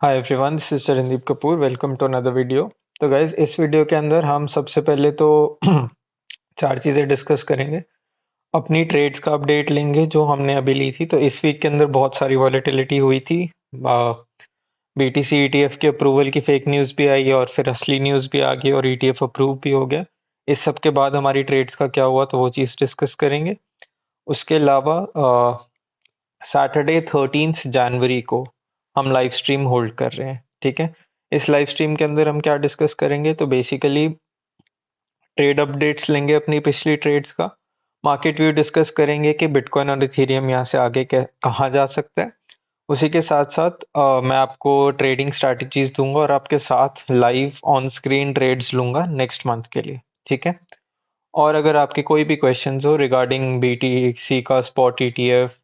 Hi everyone, this is Charandeep Kapoor. Welcome to another video. तो guys, इस video के अंदर हम सबसे पहले तो चार चीज़ें डिस्कस करेंगे। अपनी ट्रेड्स का अपडेट लेंगे जो हमने अभी ली थी। तो इस वीक के अंदर बहुत सारी वॉलेटिलिटी हुई थी। बीटीसी ईटीएफ के अप्रूवल की फेक न्यूज़ भी आई और फिर असली न्यूज़ भी आ गई और ईटीएफ अप्रूव भी हो गया। इस सब के बाद हमारी ट्रेड्स का क्या हुआ तो वो चीज़ डिस्कस करेंगे। उसके अलावा सैटरडे 13 जनवरी को हम लाइव स्ट्रीम होल्ड कर रहे हैं। ठीक है। इस लाइव स्ट्रीम के अंदर हम क्या डिस्कस करेंगे तो बेसिकली ट्रेड अपडेट्स लेंगे अपनी पिछली ट्रेड्स का। मार्केट व्यू डिस्कस करेंगे कि बिटकॉइन और इथेरियम यहाँ से आगे कहाँ जा सकता है। उसी के साथ साथ मैं आपको ट्रेडिंग स्ट्रैटेजीज दूंगा और आपके साथ लाइव ऑन स्क्रीन ट्रेड्स लूंगा नेक्स्ट मंथ के लिए। ठीक है। और अगर आपके कोई भी क्वेश्चंस हो रिगार्डिंग बीटीसी का स्पॉट ईटीएफ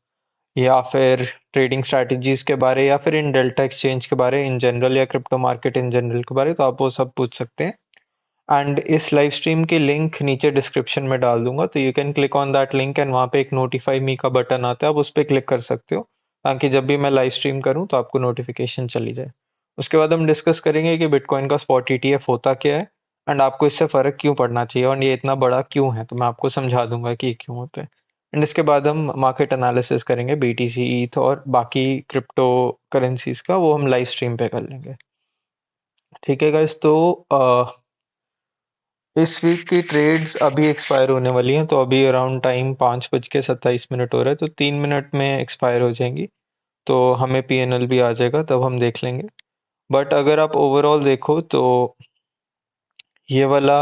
या फिर ट्रेडिंग स्ट्रैटेजीज के बारे या फिर इन डेल्टा एक्सचेंज के बारे इन जनरल या क्रिप्टो मार्केट इन जनरल के बारे, तो आप वो सब पूछ सकते हैं। एंड इस लाइव स्ट्रीम की लिंक नीचे डिस्क्रिप्शन में डाल दूंगा, तो you can click on that link and वहाँ पे एक नोटिफाई मी का बटन आता है, आप उस पर क्लिक कर सकते हो ताकि जब भी मैं लाइव स्ट्रीम करूँ तो आपको नोटिफिकेशन चली जाए। उसके बाद हम डिस्कस करेंगे कि बिटकॉइन का स्पॉट ईटीएफ होता क्या है एंड आपको इससे फ़र्क क्यों पड़ना चाहिए और ये इतना बड़ा क्यों है, तो मैं आपको समझा दूंगा कि ये क्यों होता है। एंड इसके बाद हम मार्केट एनालिसिस करेंगे बीटीसी ईथ और बाकी क्रिप्टो करेंसीज का, वो हम लाइव स्ट्रीम पे कर लेंगे। ठीक है गाइस, तो इस वीक की ट्रेड्स अभी एक्सपायर होने वाली हैं, तो अभी अराउंड टाइम 5:27 हो रहा है, तो 3 मिनट में एक्सपायर हो जाएंगी। तो हमें पीएनएल भी आ जाएगा, तब हम देख लेंगे। बट अगर आप ओवरऑल देखो तो ये वाला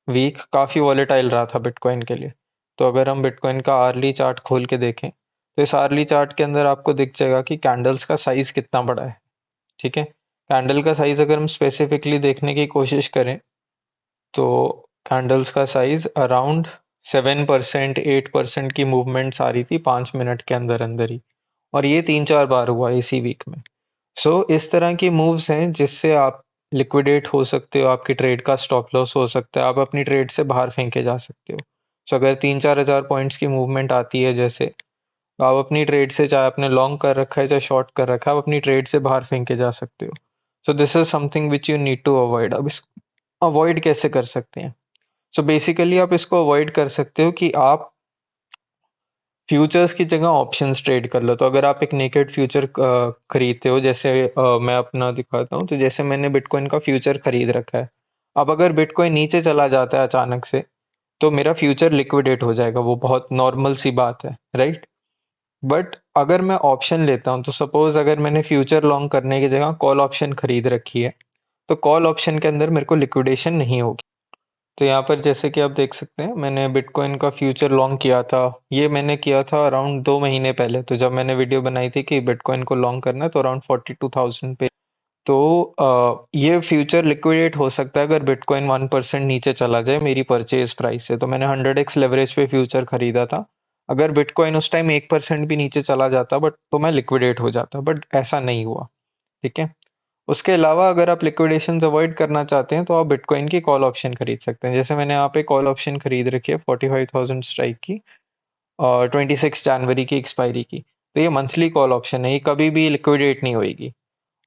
वीक काफ़ी वॉलेटाइल रहा था बिटकॉइन के लिए। तो अगर हम बिटकॉइन का आर्ली चार्ट खोल के देखें तो इस आर्ली चार्ट के अंदर आपको दिख जाएगा कि कैंडल्स का साइज कितना बड़ा है। ठीक है। कैंडल का साइज अगर हम स्पेसिफिकली देखने की कोशिश करें तो कैंडल्स का साइज अराउंड 7% 8% की मूवमेंट्स आ रही थी 5 मिनट के अंदर अंदर ही, और ये 3-4 बार हुआ इसी वीक में। सो इस तरह की मूव्स हैं जिससे आप लिक्विडेट हो सकते हो, आपकी ट्रेड का स्टॉप लॉस हो सकता है, आप अपनी ट्रेड से बाहर फेंके जा सकते हो। सो अगर 3-4 हज़ार पॉइंट्स की मूवमेंट आती है जैसे, तो आप अपनी ट्रेड से, चाहे आपने लॉन्ग कर रखा है चाहे शॉर्ट कर रखा है, आप अपनी ट्रेड से बाहर फेंके जा सकते हो। So this is something which you need to avoid. अब इस अवॉइड कैसे कर सकते हैं? सो बेसिकली आप इसको अवॉइड कर सकते हो कि आप फ्यूचर्स की जगह ऑप्शंस ट्रेड कर लो। तो अगर आप एक नेकेड फ्यूचर खरीदते हो, जैसे मैं अपना दिखाता हूँ, तो जैसे मैंने बिटकॉइन का फ्यूचर खरीद रखा है। अब अगर बिटकॉइन नीचे चला जाता है अचानक से तो मेरा फ्यूचर लिक्विडेट हो जाएगा, वो बहुत नॉर्मल सी बात है, राइट। बट अगर मैं ऑप्शन लेता हूँ, तो सपोज अगर मैंने फ्यूचर लॉन्ग करने की जगह कॉल ऑप्शन खरीद रखी है, तो कॉल ऑप्शन के अंदर मेरे को लिक्विडेशन नहीं होगी। तो यहाँ पर जैसे कि आप देख सकते हैं, मैंने बिटकॉइन का फ्यूचर लॉन्ग किया था। ये मैंने किया था अराउंड 2 महीने पहले, तो जब मैंने वीडियो बनाई थी कि बिटकॉइन को लॉन्ग करना है तो अराउंड 42,000 पे। तो ये फ्यूचर लिक्विडेट हो सकता है अगर बिटकॉइन 1% नीचे चला जाए मेरी परचेज प्राइस से। तो मैंने 100x लेवरेज पे फ्यूचर खरीदा था। अगर बिटकॉइन उस टाइम 1% भी नीचे चला जाता बट तो मैं लिक्विडेट हो जाता, बट ऐसा नहीं हुआ। ठीक है। उसके अलावा अगर आप लिक्विडेशंस अवॉइड करना चाहते हैं तो आप बिटकॉइन की कॉल ऑप्शन खरीद सकते हैं। जैसे मैंने यहाँ पे कॉल ऑप्शन खरीद रखी है 45,000 स्ट्राइक की और 26 जनवरी की एक्सपायरी की। तो ये मंथली कॉल ऑप्शन है, ये कभी भी लिक्विडेट नहीं होगी।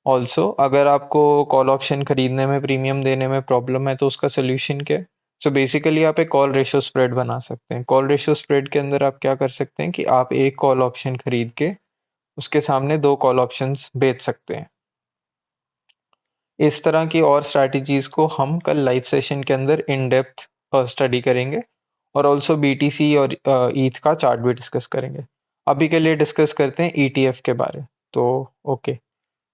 ऑल्सो अगर आपको कॉल ऑप्शन खरीदने में प्रीमियम देने में प्रॉब्लम है तो उसका सोल्यूशन क्या है? सो बेसिकली आप एक कॉल रेशियो स्प्रेड बना सकते हैं। कॉल रेशियो स्प्रेड के अंदर आप क्या कर सकते हैं कि आप एक कॉल ऑप्शन खरीद के उसके सामने दो कॉल ऑप्शंस बेच सकते हैं। इस तरह की और स्ट्रैटेजीज को हम कल लाइव सेशन के अंदर इन डेप्थ स्टडी करेंगे और ऑल्सो बीटीसी और ईथ का चार्ट भी डिस्कस करेंगे। अभी के लिए डिस्कस करते हैं ईटीएफ के बारे। तो ओके,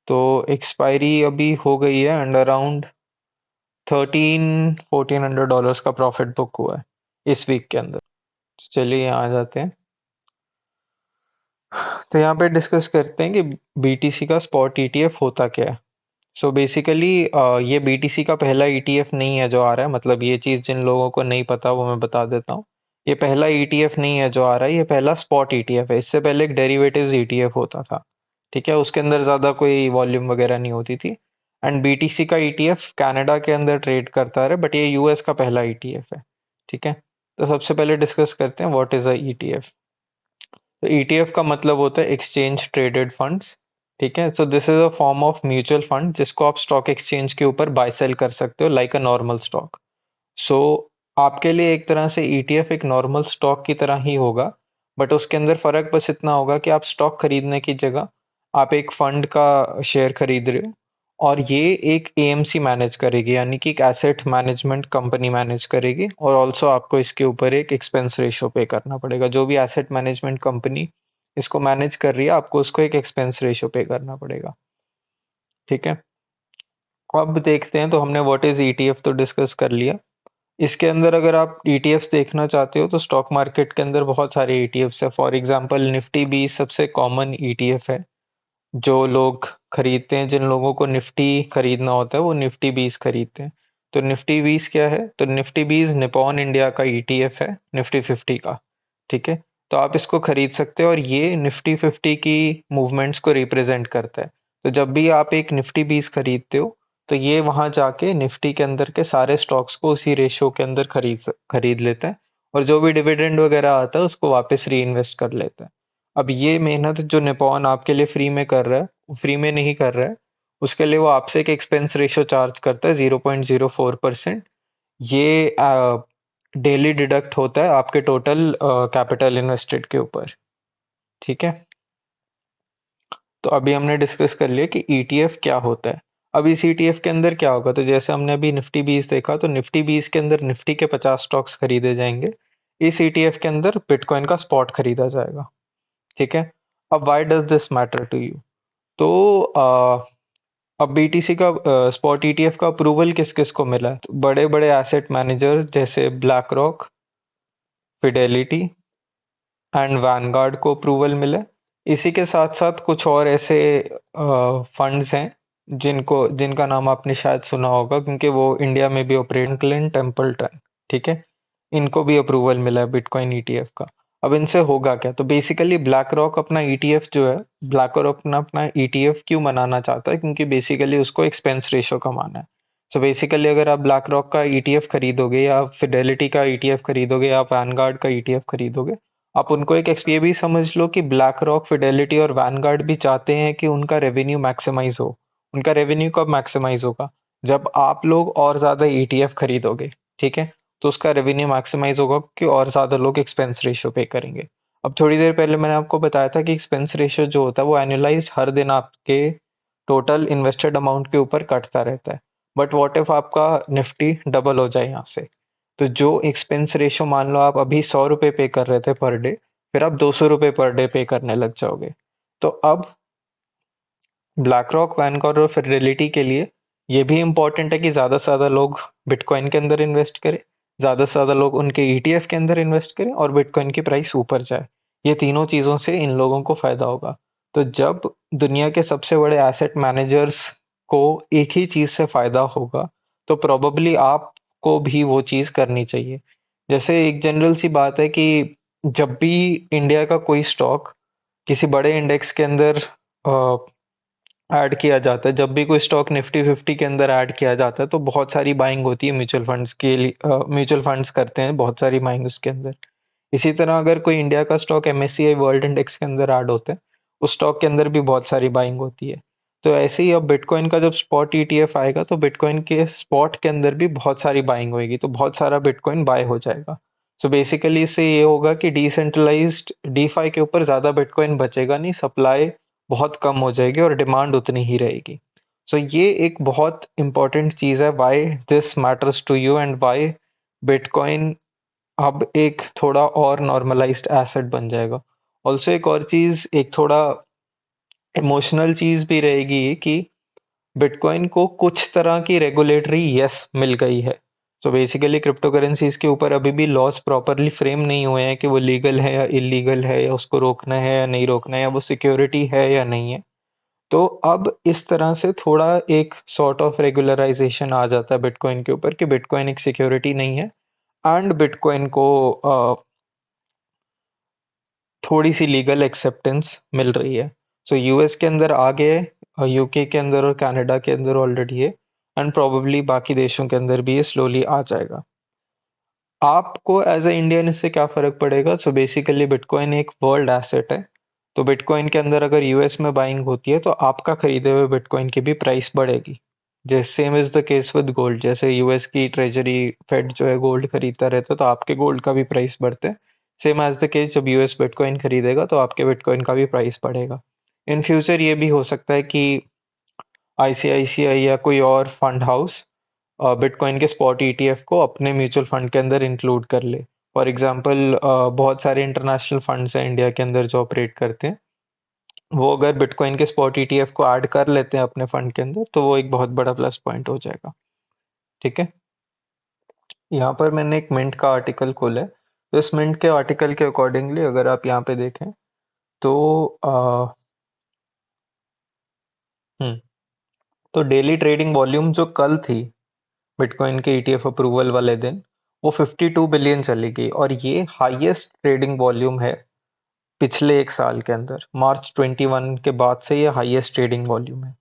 तो एक्सपायरी अभी हो गई है एंड अराउंड 13-1400 डॉलर्स का प्रॉफिट बुक हुआ है इस वीक के अंदर। तो चलिए यहाँ आ जाते हैं। तो यहाँ पे डिस्कस करते हैं कि बीटीसी का स्पॉट ईटीएफ होता क्या है। सो बेसिकली ये बीटीसी का पहला ईटीएफ नहीं है जो आ रहा है। मतलब ये चीज़ जिन लोगों को नहीं पता वो मैं बता देता हूँ। ये पहला ईटीएफ नहीं है जो आ रहा है, ये पहला स्पॉट ईटीएफ है। इससे पहले एक डेरिवेटिव्स ईटीएफ होता था। ठीक है, उसके अंदर ज़्यादा कोई वॉल्यूम वगैरह नहीं होती थी। एंड बीटीसी का ईटीएफ कनाडा के अंदर ट्रेड करता है, बट ये यूएस का पहला ईटीएफ है। ठीक है। तो सबसे पहले डिस्कस करते हैं व्हाट इज अ ईटीएफ। तो ईटीएफ का मतलब होता है एक्सचेंज ट्रेडेड फंड्स। ठीक है। सो this is a form of mutual fund जिसको आप स्टॉक एक्सचेंज के ऊपर बाय सेल कर सकते हो लाइक अ नॉर्मल स्टॉक। सो आपके लिए एक तरह से ईटीएफ एक नॉर्मल स्टॉक की तरह ही होगा, बट उसके अंदर फर्क बस इतना होगा कि आप स्टॉक खरीदने की जगह आप एक फंड का शेयर खरीद रहे हो, और ये एक एएमसी मैनेज करेगी, यानी कि एक एसेट मैनेजमेंट कंपनी मैनेज करेगी, और ऑल्सो आपको इसके ऊपर एक एक्सपेंस रेशियो पे करना पड़ेगा। जो भी एसेट मैनेजमेंट कंपनी इसको मैनेज कर रही है, आपको उसको एक एक्सपेंस रेशियो पे करना पड़ेगा। ठीक है। अब देखते हैं, तो हमने व्हाट इज ईटीएफ तो डिस्कस कर लिया। इसके अंदर अगर आप ईटीएफ्स देखना चाहते हो तो स्टॉक मार्केट के अंदर बहुत सारे ईटीएफ्स है। फॉर एग्जांपल निफ्टी 20 सबसे कॉमन ईटीएफ है जो लोग खरीदते हैं। जिन लोगों को निफ्टी खरीदना होता है वो निफ्टी 20 खरीदते हैं। तो निफ्टी 20 क्या है? तो निफ्टी 20 निपॉन इंडिया का ईटीएफ है, निफ्टी 50 का। ठीक है। तो आप इसको खरीद सकते हो, और ये निफ्टी 50 की मूवमेंट्स को रिप्रेजेंट करता है। तो जब भी आप एक निफ्टी 20 खरीदते हो तो ये वहां जाके निफ्टी के अंदर के सारे स्टॉक्स को उसी रेशियो के अंदर खरीद लेता है, और जो भी डिविडेंड वगैरह आता है उसको वापस री इन्वेस्ट कर लेता है। अब ये मेहनत जो निपॉन आपके लिए फ्री में कर रहा है, वो फ्री में नहीं कर रहा है। उसके लिए वो आपसे एक एक्सपेंस रेशियो चार्ज करता है 0.04%। ये डेली डिडक्ट होता है आपके टोटल कैपिटल इन्वेस्टेड के ऊपर। ठीक है। तो अभी हमने डिस्कस कर लिया कि ईटीएफ क्या होता है। अब इस ईटीएफ के अंदर क्या होगा, तो जैसे हमने अभी निफ्टी 20 देखा, तो निफ्टी 20 के अंदर निफ्टी के 50 स्टॉक्स खरीदे जाएंगे। इस ईटीएफ के अंदर बिटकॉइन का स्पॉट खरीदा जाएगा। ठीक है। अब why does this matter to you? तो अब बीटीसी का स्पॉट ईटीएफ का अप्रूवल किस किस को मिला है? तो बड़े बड़े एसेट मैनेजर जैसे black rock, Fidelity and Vanguard को अप्रूवल मिला है। इसी के साथ साथ कुछ और ऐसे फंड्स हैं जिनका नाम आपने शायद सुना होगा, क्योंकि वो इंडिया में भी ऑपरेट, फ्रैंकलिन टेम्पल्टन। ठीक है। इनको भी अप्रूवल मिला है बिटकॉइन ईटीएफ का। अब इनसे होगा क्या? तो बेसिकली ब्लैक रॉक अपना ईटीएफ जो है, ब्लैक रॉक अपना अपना ईटीएफ क्यों बनाना चाहता है? क्योंकि बेसिकली उसको एक्सपेंस रेशियो कमाना है। सो बेसिकली अगर आप ब्लैक रॉक का ईटीएफ खरीदोगे, या फिडेलिटी का ईटीएफ खरीदोगे, या वैनगार्ड का ईटीएफ खरीदोगे, आप उनको एक ये भी समझ लो कि ब्लैक रॉक, फिडेलिटी और वैनगार्ड भी चाहते हैं कि उनका रेवेन्यू मैक्सिमाइज हो। उनका रेवेन्यू कब मैक्सिमाइज होगा? जब आप लोग और ज्यादा ईटीएफ खरीदोगे। ठीक है। तो उसका रेवेन्यू मैक्सिमाइज होगा कि और ज्यादा लोग एक्सपेंस रेशियो पे करेंगे। अब थोड़ी देर पहले मैंने आपको बताया था कि एक्सपेंस रेशियो जो होता है वो एनुअलाइज्ड हर दिन आपके टोटल इन्वेस्टेड अमाउंट के ऊपर कटता रहता है। बट व्हाट इफ आपका निफ्टी डबल हो जाए यहाँ से? तो जो एक्सपेंस रेशियो, मान लो आप अभी 100 रुपये पे कर रहे थे पर डे, फिर आप 200 रुपये पर डे पे करने लग जाओगे। तो अब ब्लैक रॉक, वैनकॉर्ड और फिडेलिटी के लिए ये भी इंपॉर्टेंट है कि ज्यादा से ज्यादा लोग बिटकॉइन के अंदर इन्वेस्ट करें, ज्यादा से ज्यादा लोग उनके ईटीएफ के अंदर इन्वेस्ट करें, और बिटकॉइन की प्राइस ऊपर जाए। ये तीनों चीजों से इन लोगों को फायदा होगा। तो जब दुनिया के सबसे बड़े एसेट मैनेजर्स को एक ही चीज से फायदा होगा, तो प्रोबेबली आपको भी वो चीज करनी चाहिए। जैसे एक जनरल सी बात है कि जब भी इंडिया का कोई स्टॉक किसी बड़े इंडेक्स के अंदर ऐड किया जाता है, जब भी कोई स्टॉक निफ्टी 50 के अंदर ऐड किया जाता है, तो बहुत सारी बाइंग होती है म्यूचुअल फंड्स के लिए। म्यूचुअल फंड्स करते हैं बहुत सारी बाइंग उसके अंदर। इसी तरह अगर कोई इंडिया का स्टॉक एमएससीआई वर्ल्ड इंडेक्स के अंदर ऐड होता है, उस स्टॉक के अंदर भी बहुत सारी बाइंग होती है। तो ऐसे ही अब बिटकॉइन का जब स्पॉट ईटीएफ आएगा, तो बिटकॉइन के स्पॉट के अंदर भी बहुत सारी बाइंग होगी, तो बहुत सारा बिटकॉइन बाय हो जाएगा। सो बेसिकली इससे ये होगा कि डिसेंट्रलाइज्ड डीफाई के ऊपर ज्यादा बिटकॉइन बचेगा नहीं, सप्लाई बहुत कम हो जाएगी और डिमांड उतनी ही रहेगी। सो ये एक बहुत इंपॉर्टेंट चीज है, why this matters to you and why bitcoin अब एक थोड़ा और नॉर्मलाइज्ड एसेट बन जाएगा। ऑल्सो एक और चीज, एक थोड़ा इमोशनल चीज भी रहेगी कि बिटकॉइन को कुछ तरह की रेगुलेटरी यस मिल गई है। सो बेसिकली क्रिप्टो करेंसीज के ऊपर अभी भी लॉस प्रॉपरली फ्रेम नहीं हुए हैं कि वो लीगल है या इलीगल है, या उसको रोकना है या नहीं रोकना है, या वो सिक्योरिटी है या नहीं है। तो अब इस तरह से थोड़ा एक सॉर्ट ऑफ रेगुलराइजेशन आ जाता है बिटकॉइन के ऊपर कि बिटकॉइन एक सिक्योरिटी नहीं है, एंड बिटकॉइन को थोड़ी सी लीगल एक्सेप्टेंस मिल रही है। सो यूएस के अंदर आ गए, यूके के अंदर और कनाडा के अंदर ऑलरेडी है, एंड प्रोबेबली बाकी देशों के अंदर भी ये स्लोली आ जाएगा। आपको एज ए इंडियन इससे क्या फर्क पड़ेगा? सो बेसिकली बिटकॉइन एक वर्ल्ड एसेट है तो बिटकॉइन के अंदर अगर यूएस में बाइंग होती है तो आपका खरीदे हुए बिटकॉइन की भी प्राइस बढ़ेगी। जैसे same is the case with gold, जैसे यूएस की ट्रेजरी फेड जो है गोल्ड खरीदता रहता है तो आपके गोल्ड का भी प्राइस बढ़ता है। सेम एज द केस जब यूएस बिटकॉइन खरीदेगा तो आपके बिटकॉइन का भी प्राइस बढ़ेगा। इन फ्यूचर ये भी हो सकता है कि आईसीआईसीआई या कोई और फंड हाउस बिटकॉइन के स्पॉट ईटीएफ को अपने म्यूचुअल फंड के अंदर इंक्लूड कर ले। फॉर एग्जांपल बहुत सारे इंटरनेशनल फंड्स हैं इंडिया के अंदर जो ऑपरेट करते हैं, वो अगर बिटकॉइन के स्पॉट ईटीएफ को ऐड कर लेते हैं अपने फंड के अंदर तो वो एक बहुत बड़ा प्लस पॉइंट हो जाएगा। ठीक है, यहाँ पर मैंने एक मिंट का आर्टिकल खोला है, तो इस मिंट के आर्टिकल के अकॉर्डिंगली अगर आप यहाँ पे देखें तो हम्म तो डेली ट्रेडिंग वॉल्यूम जो कल थी बिटकॉइन के ईटीएफ अप्रूवल वाले दिन, वो 52 बिलियन चली गई और ये हाईएस्ट ट्रेडिंग वॉल्यूम है पिछले एक साल के अंदर। मार्च 21 के बाद से ये हाईएस्ट ट्रेडिंग वॉल्यूम है।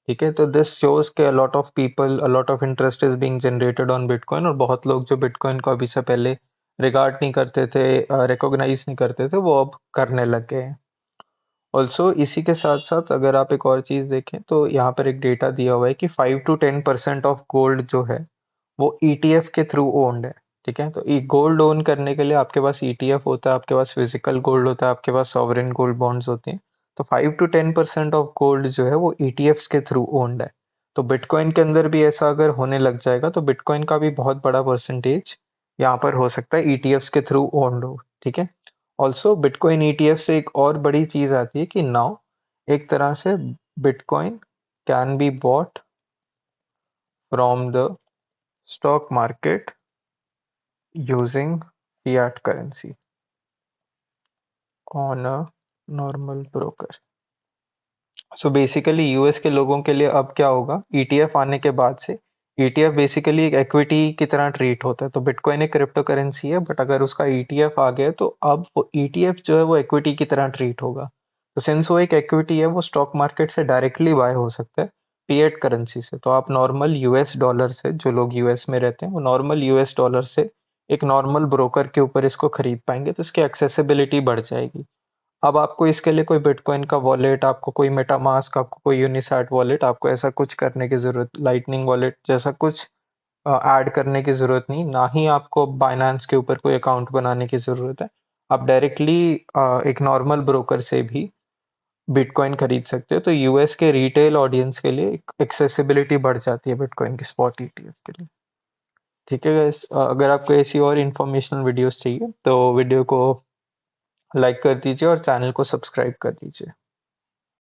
ठीक है, तो दिस शोज के a lot of people, a lot of interest is being generated on bitcoin, और बहुत लोग जो बिटकॉइन को अभी से पहले रिगार्ड नहीं करते थे, रिकॉग्नाइज नहीं करते थे, वो अब करने लग गए हैं। ऑल्सो इसी के साथ साथ अगर आप एक और चीज देखें तो यहाँ पर एक डेटा दिया हुआ है कि 5 to 10% ऑफ गोल्ड जो है वो ईटीएफ के थ्रू ओन्ड है। ठीक है, तो ये गोल्ड ओन करने के लिए आपके पास ईटीएफ होता है, आपके पास फिजिकल गोल्ड होता है, आपके पास सॉवरेन गोल्ड बॉन्ड्स होते हैं। तो 5 to 10% ऑफ गोल्ड जो है वो ईटीएफ के थ्रू ओन्ड है। तो बिटकॉइन के अंदर भी ऐसा अगर होने लग जाएगा तो बिटकॉइन का भी बहुत बड़ा परसेंटेज यहाँ पर हो सकता है ईटीएफ के थ्रू ओन्ड हो। ठीक है, ऑल्सो बिटकॉइन ईटीएफ से एक और बड़ी चीज आती है कि नाउ एक तरह से bitcoin can be bought from the stock market using fiat currency on a normal broker। So basically US के लोगों के लिए अब क्या होगा, ईटीएफ आने के बाद से ईटीएफ बेसिकली एक इक्विटी की तरह ट्रीट होता है। तो बिटकॉइन एक क्रिप्टो करेंसी है, बट अगर उसका ईटीएफ आ गया तो अब वो ईटीएफ जो है वो इक्विटी की तरह ट्रीट होगा। तो सिंस वो एक इक्विटी है, वो स्टॉक मार्केट से डायरेक्टली बाय हो सकता है फिएट करेंसी से। तो आप नॉर्मल यूएस डॉलर से, जो लोग यूएस में रहते हैं वो नॉर्मल यूएस डॉलर से एक नॉर्मल ब्रोकर के ऊपर इसको खरीद पाएंगे, तो इसकी एक्सेसिबिलिटी बढ़ जाएगी। अब आपको इसके लिए कोई बिटकॉइन का वॉलेट, आपको कोई मेटामास्क, आपको कोई यूनिसैट वॉलेट, आपको ऐसा कुछ करने की जरूरत, लाइटनिंग वॉलेट जैसा कुछ ऐड करने की जरूरत नहीं, ना ही आपको बाइनेंस के ऊपर कोई अकाउंट बनाने की जरूरत है। आप डायरेक्टली एक नॉर्मल ब्रोकर से भी बिटकॉइन खरीद सकते हो। तो यूएस के रिटेल ऑडियंस के लिए एक्सेसिबिलिटी बढ़ जाती है बिटकॉइन की स्पॉट ईटीएफ के लिए। ठीक है guys, अगर आपको ऐसी और इंफॉर्मेशनल वीडियोस चाहिए तो वीडियो को लाइक कर दीजिए और चैनल को सब्सक्राइब कर दीजिए।